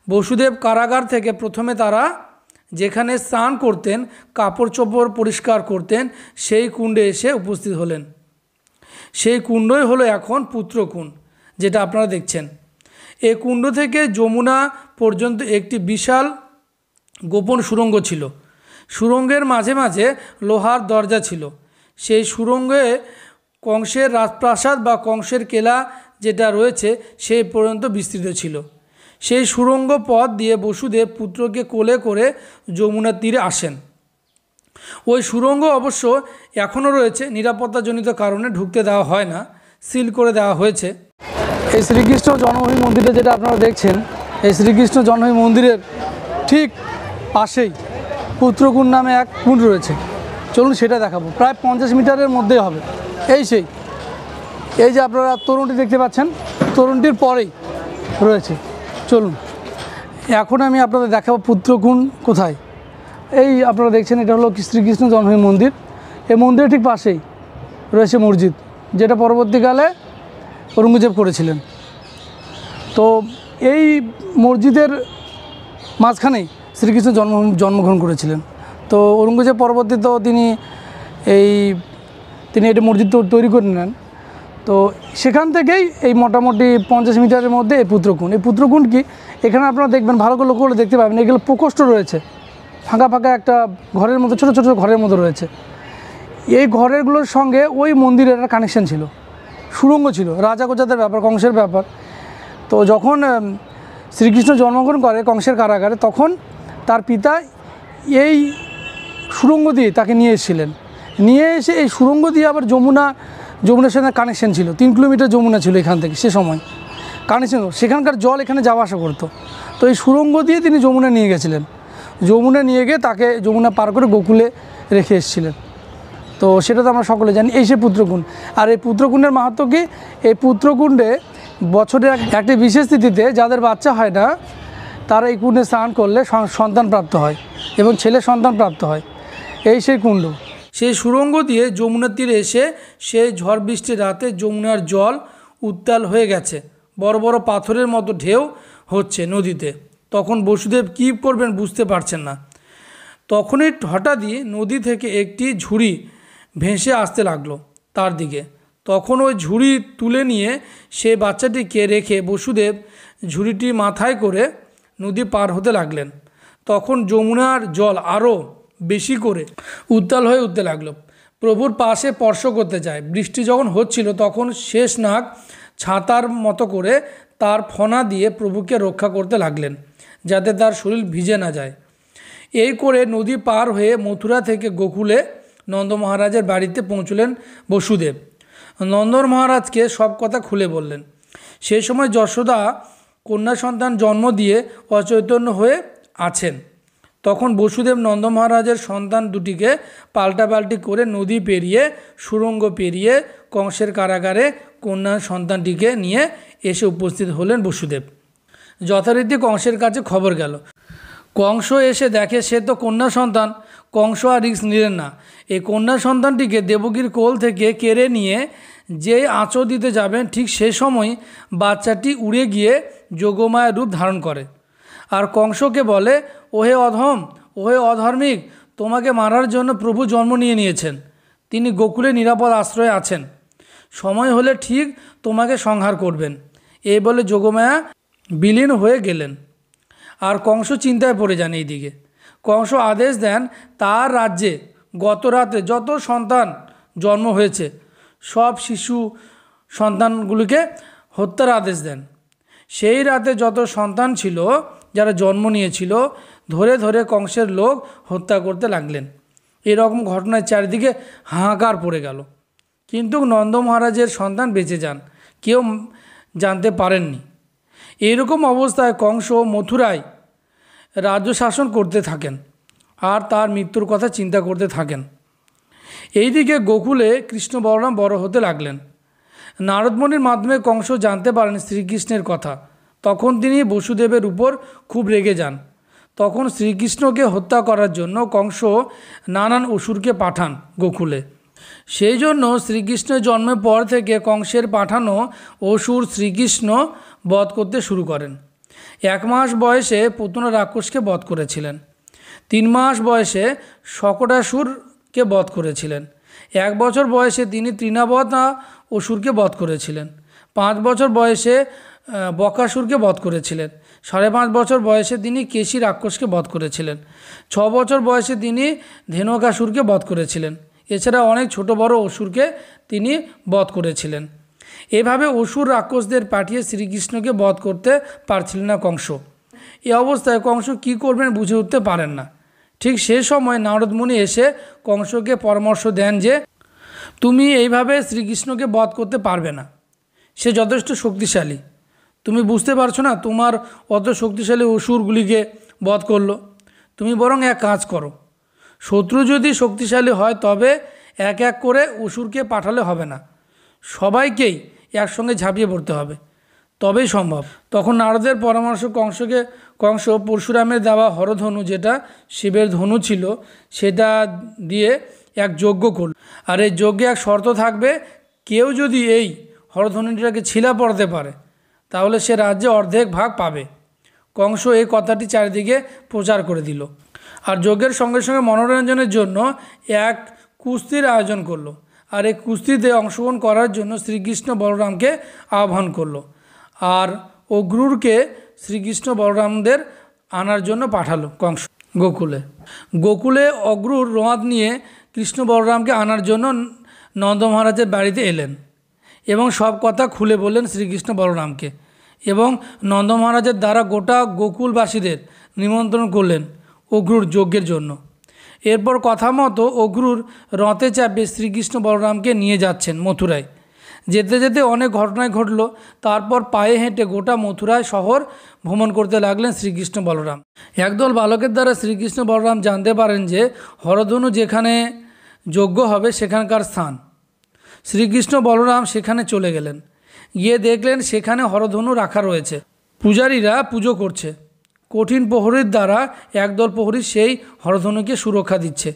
বসুদেব কারাগার থেকে প্রথমে তারা যেখানে স্নান করতেন, কাপড় চোপড় পরিষ্কার করতেন, সেই কুণ্ডে এসে উপস্থিত হলেন। সেই কুণ্ডই হলো এখন পুত্রকুণ্ড, যেটা আপনারা দেখছেন। এই কুণ্ড থেকে যমুনা পর্যন্ত একটি বিশাল গোপন সুড়ঙ্গ ছিল। সুড়ঙ্গের মাঝে মাঝে লোহার দরজা ছিল। সেই সুড়ঙ্গে কংসের রাজপ্রাসাদ বা কংসের কেলা যেটা রয়েছে সেই পর্যন্ত বিস্তৃত ছিল। সেই সুড়ঙ্গ পথ দিয়ে বসুদেব পুত্রকে কোলে করে যমুনার তীরে আসেন। ওই সুড়ঙ্গ অবশ্য এখনও রয়েছে, নিরাপত্তাজনিত কারণে ঢুকতে দেওয়া হয় না, সিল করে দেওয়া হয়েছে। এই শ্রীকৃষ্ণ জন্মভূমি মন্দিরটা যেটা আপনারা দেখছেন, এই শ্রীকৃষ্ণ জন্মভূমি মন্দিরের ঠিক পাশেই পুত্রকুণ্ড নামে এক কুণ্ড রয়েছে। চলুন সেটা দেখাবো। প্রায় 50 মিটারের মধ্যে হবে। এই যে আপনারা তরুণটি দেখতে পাচ্ছেন, তরুণটির পরেই রয়েছে। চলুন এখন আমি আপনাদের দেখাবো পুত্রকুণ্ড কোথায়। এই আপনারা দেখছেন, এটা হলো শ্রীকৃষ্ণ জন্মভূমি মন্দির। এই মন্দিরের ঠিক পাশেই রয়েছে মসজিদ, যেটা পরবর্তীকালে ঔরঙ্গজেব করেছিলেন। তো এই মসজিদের মাঝখানেই শ্রীকৃষ্ণ জন্মগ্রহণ করেছিলেন। তো ঔরঙ্গজেব পরবর্তীতেও তিনি এটি মসজিদ তৈরি করে নেন। তো সেখান থেকেই এই মোটামুটি 50 মিটারের মধ্যে এই পুত্রকুণ্ড। এই পুত্রকুণ্ড কি, এখানে আপনারা দেখবেন, ভালো করে লক্ষ্য করে দেখতে পাবেন, এগুলো প্রকোষ্ঠ রয়েছে, ফাঁকা ফাঁকা একটা ঘরের মতো, ছোটো ছোটো ঘরের মতো রয়েছে। এই ঘরেরগুলোর সঙ্গে ওই মন্দিরের একটা কানেকশন ছিল, সুড়ঙ্গ ছিল, রাজা গোজাদের ব্যাপার, কংসের ব্যাপার। তো যখন শ্রীকৃষ্ণ জন্মগ্রহণ করে কংসের কারাগারে, তখন তার পিতা এই সুড়ঙ্গ দিয়ে তাকে নিয়ে এসেছিলেন। নিয়ে এসে এই সুড়ঙ্গ দিয়ে আবার যমুনার সাথে কানেকশন ছিল। 3 কিলোমিটার যমুনা ছিল এখান থেকে, সে সময় কানেকশন, সেখানকার জল এখানে যাওয়া আসা করতো। তো এই সুড়ঙ্গ দিয়ে তিনি যমুনা নিয়ে গেছিলেন। যমুনা নিয়ে গিয়ে তাকে যমুনা পার করে গোকুলে রেখে এসেছিলেন। তো সেটা তো আমরা সকলে জানি। এই সে পুত্রকুণ্ড। আর এই পুত্রকুণ্ডের মাহাত্ম্য কি, এই পুত্রকুণ্ডে বছরের একটি বিশেষ তিথিতে যাদের বাচ্চা হয় না, তারা এই কুণ্ডে স্নান করলে সন্তান প্রাপ্ত হয় এবং ছেলে সন্তান প্রাপ্ত হয়। এই সেই কুণ্ড। সেই সুড়ঙ্গ দিয়ে যমুনার তীরে এসে সেই ঝড় বৃষ্টির রাতে যমুনার জল উত্তাল হয়ে গেছে, বড় বড় পাথরের মতো ঢেউ হচ্ছে নদীতে। তখন বসুদেব কী করবেন বুঝতে পারছেন না। তখনই হঠাৎই নদী থেকে একটি ঝুড়ি ভেসে আসতে লাগলো তার দিকে। তখন ওই ঝুড়ি তুলে নিয়ে সেই বাচ্চাটিকে রেখে বসুদেব ঝুড়িটি মাথায় করে নদী পার হতে লাগলেন। তখন যমুনার জল আরও বেশি করে উত্তাল হয়ে উঠতে লাগলো। প্রভুর পাশে স্পর্শ করতে চায়। বৃষ্টি যখন হচ্ছিল তখন শেষনাগ ছাতার মতো করে তার ফনা দিয়ে প্রভুকে রক্ষা করতে লাগলেন, যাতে তার শরীর ভিজে না যায়। এই করে নদী পার হয়ে মথুরা থেকে গোকুলে নন্দ মহারাজের বাড়িতে পৌঁছলেন বসুদেব। নন্দ মহারাজকে সব কথা খুলে বললেন। সেই সময় যশোদা কন্যা সন্তান জন্ম দিয়ে অচৈতন্য হয়ে আছেন। তখন বসুদেব নন্দ মহারাজের সন্তান দুটিকে পাল্টাপাল্টি করে নদী পেরিয়ে সুড়ঙ্গ পেরিয়ে কংসের কারাগারে কন্যা সন্তানটিকে নিয়ে এসে উপস্থিত হলেন বসুদেব। যথারীতি কংসের কাছে খবর গেল। কংস এসে দেখে সে তো কন্যা সন্তান। কংস আর রিস্ক নিলেন না। এই কন্যা সন্তানটিকে দেবকীর কোল থেকে কেড়ে নিয়ে যেই আঁচড় দিতে যাবেন, ঠিক সে সময় বাচ্চাটি উড়ে গিয়ে যোগমায়া রূপ ধারণ করে আর কংসকে বলে, ওহে অধম, ওহে অধর্মিক, তোমাকে মারার জন্য প্রভু জন্ম নিয়েছেন। তিনি গোকুলে নিরাপদ আশ্রয়ে আছেন। সময় হলে ঠিক তোমাকে সংহার করবেন। এই বলে যোগমায়া বিলীন হয়ে গেলেন। আর কংস চিন্তায় পড়ে যান। এইদিকে কংস আদেশ দেন তার রাজ্যে গত রাতে যত সন্তান জন্ম হয়েছে সব শিশু সন্তানগুলিকে হত্যার আদেশ দেন। সেই রাতে যত সন্তান ছিল যারা জন্ম নিয়েছিল ধরে ধরে কংসের লোক হত্যা করতে লাগলেন। এরকম ঘটনায় চারিদিকে হাহাকার পড়ে গেল, কিন্তু নন্দ মহারাজের সন্তান বেঁচে যান, কেউ জানতে পারেননি। এইরকম অবস্থায় কংস মথুরায় রাজ্য শাসন করতে থাকেন আর তার মৃত্যুর কথা চিন্তা করতে থাকেন। এইদিকে গোকুলে কৃষ্ণ বলরাম বড় হতে লাগলেন। নারদমণির মাধ্যমে কংস জানতে পারেন শ্রীকৃষ্ণের কথা। তখন তিনি বসুদেবের উপর খুব রেগে যান। তখন শ্রীকৃষ্ণকে হত্যা করার জন্য কংস নানান অসুরকে পাঠান গোকুলে। সেই জন্য শ্রীকৃষ্ণের জন্মের পর থেকে কংসের পাঠানো অসুর শ্রীকৃষ্ণ বধ করতে শুরু করেন। 1 মাস বয়সে পুতনা রাক্ষসকে বধ করেছিলেন। 3 মাস বয়সে শকটাসুরকে বধ করেছিলেন। 1 বছর বয়সে তিনি তৃণাবতা অসুরকে বধ করেছিলেন। 5 বছর বয়সে বকাসুরকে বধ করেছিলেন। 5.5 বছর বয়সে তিনি কেশী রাক্ষসকে বধ করেছিলেন। 6 বছর বয়সে তিনি ধেনুকাসুরকে বধ করেছিলেন। এছাড়া অনেক ছোট বড় অসুরকে তিনি বধ করেছিলেন। এভাবে অসুর রাক্ষসদের পাঠিয়ে শ্রীকৃষ্ণকে বধ করতে পারছিলেন না কংস। এই অবস্থায় কংস কী করবেন বুঝে উঠতে পারেন না। ঠিক সে সময় নারদমুনি এসে কংসকে পরামর্শ দেন যে তুমি এইভাবে শ্রীকৃষ্ণকে বধ করতে পারবে না, সে যথেষ্ট শক্তিশালী। তুমি বুঝতে পারছো না তোমার অত শক্তিশালী অসুরগুলিকে বধ করলো। তুমি বরং এক কাজ করো, শত্রু যদি শক্তিশালী হয় তবে এক এক করে অসুরকে পাঠালে হবে না, সবাইকেই একসঙ্গে ঝাঁপিয়ে পড়তে হবে, তবেই সম্ভব। তখন নারদের পরামর্শ কংস পরশুরামের দেওয়া হরধনু, যেটা শিবের ধনু ছিল, সেটা দিয়ে এক যজ্ঞ করল। আর এই যজ্ঞে এক শর্ত থাকবে, কেউ যদি এই হরধনুটাকে ছিলা পড়াতে পারে তাহলে সে রাজ্যে অর্ধেক ভাগ পাবে। কংস এই কথাটি চারিদিকে প্রচার করে দিল। আর যজ্ঞের সঙ্গে সঙ্গে মনোরঞ্জনের জন্য এক কুস্তির আয়োজন করলো। আর এই কুস্তিতে অংশগ্রহণ করার জন্য শ্রীকৃষ্ণ বলরামকে আহ্বান করলো। আর অগ্রুরকে শ্রীকৃষ্ণ বলরামদের আনার জন্য পাঠালো কংস গোকুলে অগ্রুর রথ নিয়ে কৃষ্ণ বলরামকে আনার জন্য নন্দ মহারাজের বাড়িতে এলেন এবং সব কথা খুলে বললেন শ্রীকৃষ্ণ বলরামকে, এবং নন্দ মহারাজের দ্বারা গোটা গোকুলবাসীদের নিমন্ত্রণ করলেন অগ্রুর যজ্ঞের জন্য। এরপর কথা মতো অগ্রুর রথে চাপে শ্রীকৃষ্ণ বলরামকে নিয়ে যাচ্ছেন মথুরায়। যেতে যেতে অনেক ঘটনাই ঘটল। তারপর পায়ে হেঁটে গোটা মথুরায় শহর ভ্রমণ করতে লাগলেন শ্রীকৃষ্ণ বলরাম। একদল বালকের দ্বারা শ্রীকৃষ্ণ বলরাম জানতে পারেন যে হরধনু যেখানে যজ্ঞ হবে সেখানকার স্থান। শ্রীকৃষ্ণ বলরাম সেখানে চলে গেলেন। গিয়ে দেখলেন সেখানে হরধনু রাখা রয়েছে, পূজারীরা পুজো করছে। কঠিন প্রহরীর দ্বারা একদল প্রহরী সেই হরধনুকে সুরক্ষা দিচ্ছে।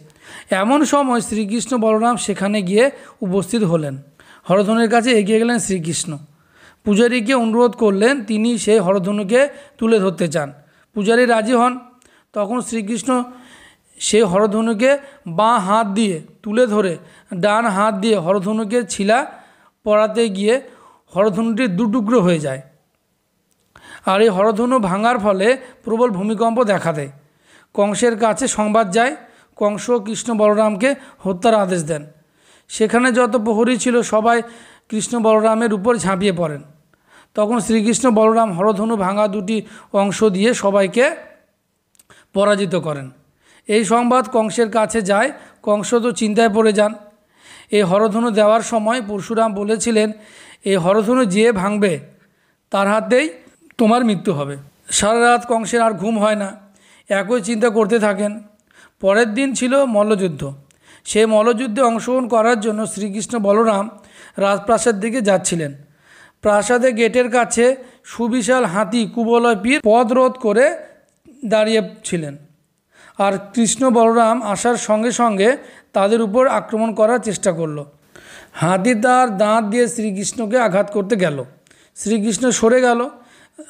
এমন সময় শ্রীকৃষ্ণ বলরাম সেখানে গিয়ে উপস্থিত হলেন। হরধনুর কাছে এগিয়ে গেলেন শ্রীকৃষ্ণ। পূজারীকে অনুরোধ করলেন তিনি সেই হরধনুকে তুলে ধরতে চান। পূজারী রাজি হন। তখন শ্রীকৃষ্ণ সেই হরধনুকে বাঁ হাত দিয়ে তুলে ধরে ডান হাত দিয়ে হরধনুকে ছিলা পড়াতে গিয়ে হরধনুটি দুটুকরো হয়ে যায়। আর এই হরধনু ভাঙার ফলে প্রবল ভূমিকম্প দেখা দেয়। কংসের কাছে সংবাদ যায়। কংস কৃষ্ণ বলরামকে হত্যার আদেশ দেন। সেখানে যত প্রহরী ছিল সবাই কৃষ্ণ বলরামের উপর ঝাঁপিয়ে পড়েন। তখন শ্রীকৃষ্ণ বলরাম হরধনু ভাঙা দুটি অংশ দিয়ে সবাইকে পরাজিত করেন। এই সংবাদ কংসের কাছে যায়। কংস তো চিন্তায় পড়ে যান। এই হরধনু দেওয়ার সময় পরশুরাম বলেছিলেন, এই হরধনু যে ভাঙবে তার হাতেই তোমার মৃত্যু হবে। সারা রাত কংসের আর ঘুম হয় না, একই চিন্তা করতে থাকেন। পরের দিন ছিল মল্লযুদ্ধ। সেই মল্লযুদ্ধে অংশগ্রহণ করার জন্য শ্রীকৃষ্ণ বলরাম রাজপ্রাসাদ দিকে যাচ্ছিলেন। প্রাসাদে গেটের কাছে সুবিশাল হাতি কুবলয় পীর পথ রোধ করে দাঁড়িয়েছিলেন। আর কৃষ্ণ বলরাম আসার সঙ্গে সঙ্গে তাদের উপর আক্রমণ করার চেষ্টা করল। হাতি তার দাঁত দিয়ে শ্রীকৃষ্ণকে আঘাত করতে গেল। শ্রীকৃষ্ণ সরে গেল।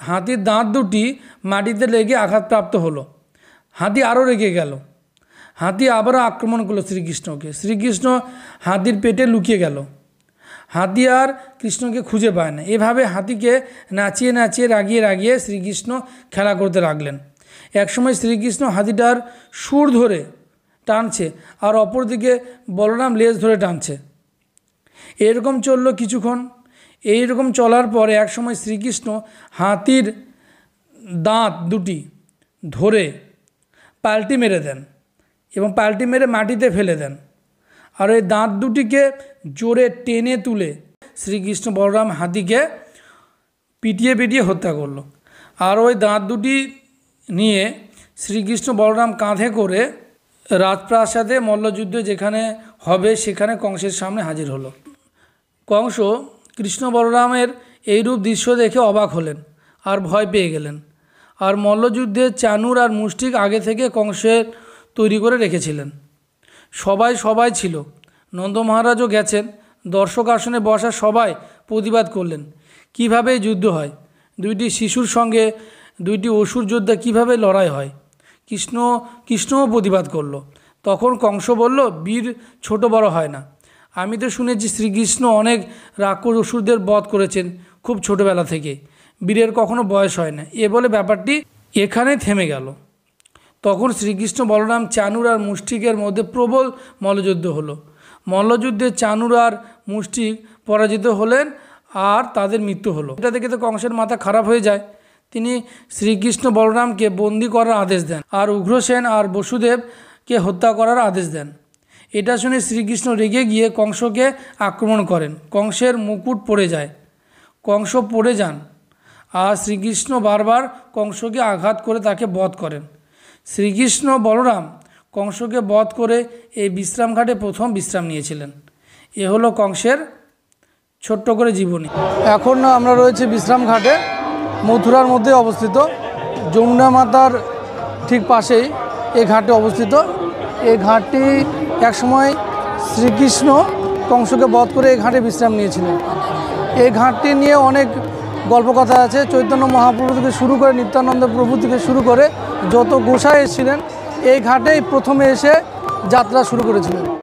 হাতির দাঁত দুটি মাটিতে লেগে আঘাতপ্রাপ্ত হলো। হাতি আরও রেগে গেল। হাতি আবারও আক্রমণ করলো শ্রীকৃষ্ণকে। শ্রীকৃষ্ণ হাতির পেটে লুকিয়ে গেল। হাতি আর কৃষ্ণকে খুঁজে পায় না। এভাবে হাতিকে নাচিয়ে নাচিয়ে রাগিয়ে রাগিয়ে শ্রীকৃষ্ণ খেলা করতে লাগলেন। একসময় শ্রীকৃষ্ণ হাতিটার সুর ধরে টানছে আর অপরদিকে বলরাম লেজ ধরে টানছে। এরকম চলল কিছুক্ষণ। এইরকম চলার পরে একসময় শ্রীকৃষ্ণ হাতির দাঁত দুটি ধরে পাল্টি মেরে দেন এবং পাল্টি মেরে মাটিতে ফেলে দেন। আর ওই দাঁত দুটিকে জোরে টেনে তুলে শ্রীকৃষ্ণ বলরাম হাতিকে পিটিয়ে পিটিয়ে হত্যা করলো। আর ওই দাঁত দুটি নিয়ে শ্রীকৃষ্ণ বলরাম কাঁধে করে রাজপ্রাসাদে মল্লযুদ্ধ যেখানে হবে সেখানে কংসের সামনে হাজির হলো। কংস কৃষ্ণ বলরামের এইরূপ দৃশ্য দেখে অবাক হলেন আর ভয় পেয়ে গেলেন। আর মল্লযুদ্ধে চানুর আর মুষ্টিক আগে থেকে কংসের তৈরি করে রেখেছিলেন। সবাই ছিল। নন্দ মহারাজও গেছেন। দর্শক আসনে বসা সবাই প্রতিবাদ করলেন কিভাবে যুদ্ধ হয়, দুইটি শিশুর সঙ্গে দুইটি অসুর যোদ্ধা কিভাবে লড়াই হয়। কৃষ্ণও প্রতিবাদ করল। তখন কংস বলল, বীর ছোট বড় হয় না। আমি তো শুনেছি শ্রীকৃষ্ণ অনেক রাক্ষস অসুরদের বধ করেছেন খুব ছোটোবেলা থেকে, বীরের কখনো বয়স হয় না। এ বলে ব্যাপারটি এখানে থেমে গেল। তখন শ্রীকৃষ্ণ বলরাম চানুর আর মুষ্টিকের মধ্যে প্রবল মল্লযুদ্ধ হলো। মল্লযুদ্ধে চানুর আর মুষ্টিক পরাজিত হলেন আর তাদের মৃত্যু হলো। এটা দেখে তো কংসের মাথা খারাপ হয়ে যায়। তিনি শ্রীকৃষ্ণ বলরামকে বন্দি করার আদেশ দেন আর উগ্রসেন আর বসুদেবকে হত্যা করার আদেশ দেন। এটা শুনে শ্রীকৃষ্ণ রেগে গিয়ে কংসকে আক্রমণ করেন। কংসের মুকুট পড়ে যায়, কংস পড়ে যান আর শ্রীকৃষ্ণ বারবার কংসকে আঘাত করে তাকে বধ করেন। শ্রীকৃষ্ণ বলরাম কংসকে বধ করে এই বিশ্রামঘাটে প্রথম বিশ্রাম নিয়েছিলেন। এ হলো কংসের ছোট্ট করে জীবনী। এখন আমরা রয়েছে বিশ্রামঘাটে, মথুরার মধ্যে অবস্থিত, যমুনা মাতার ঠিক পাশেই এই ঘাটে অবস্থিত। এই ঘাটটি একসময় শ্রীকৃষ্ণ কংসকে বধ করে এই ঘাটে বিশ্রাম নিয়েছিলেন। এই ঘাটটি নিয়ে অনেক গল্পকথা আছে। চৈতন্য মহাপ্রভু থেকে শুরু করে নিত্যানন্দ প্রভু থেকে শুরু করে যত গোসাই এসেছিলেন এই ঘাটেই প্রথমে এসে যাত্রা শুরু করেছিলেন।